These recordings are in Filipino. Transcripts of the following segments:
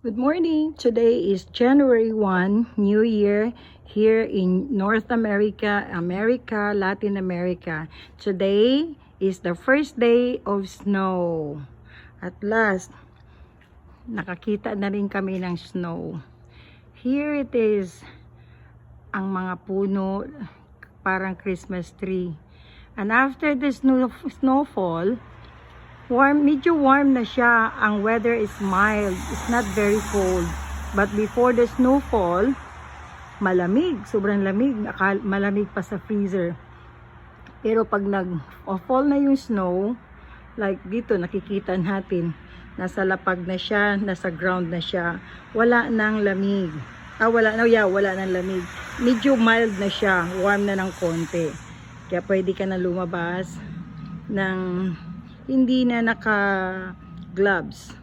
Good morning. Today is January 1, New Year here in North America, Latin America. Today is the first day of snow. At last, nakakita na rin kami ng snow. Here it is, ang mga puno, parang Christmas tree. And after the snowfall, medyo warm na siya. Ang weather is mild. It's not very cold. But before the snowfall, malamig. Sobrang lamig. Malamig pa sa freezer. Pero pag nag-fall na yung snow, like dito nakikita natin, nasa lapag na siya, nasa ground na siya. Wala nang lamig. Wala nang lamig. Medyo mild na siya. Warm na ng konti. Kaya pwede ka na lumabas ng hindi na naka-gloves.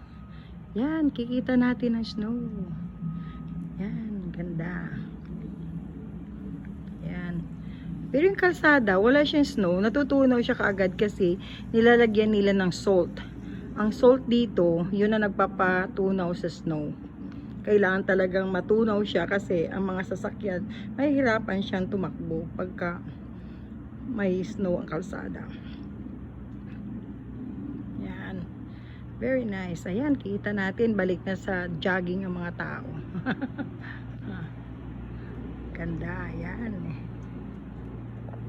Yan, kikita natin ang snow. Yan, ganda. Yan. Pero yung kalsada, wala siyang snow. Natutunaw siya kaagad kasi nilalagyan nila ng salt. Ang salt dito, yun na nagpapatunaw sa snow. Kailangan talagang matunaw siya kasi ang mga sasakyan, mahihirapan siyang tumakbo pagka may snow ang kalsada. Very nice. Ayan, kita natin. Balik na sa jogging ang mga tao. Ganda. Ayan.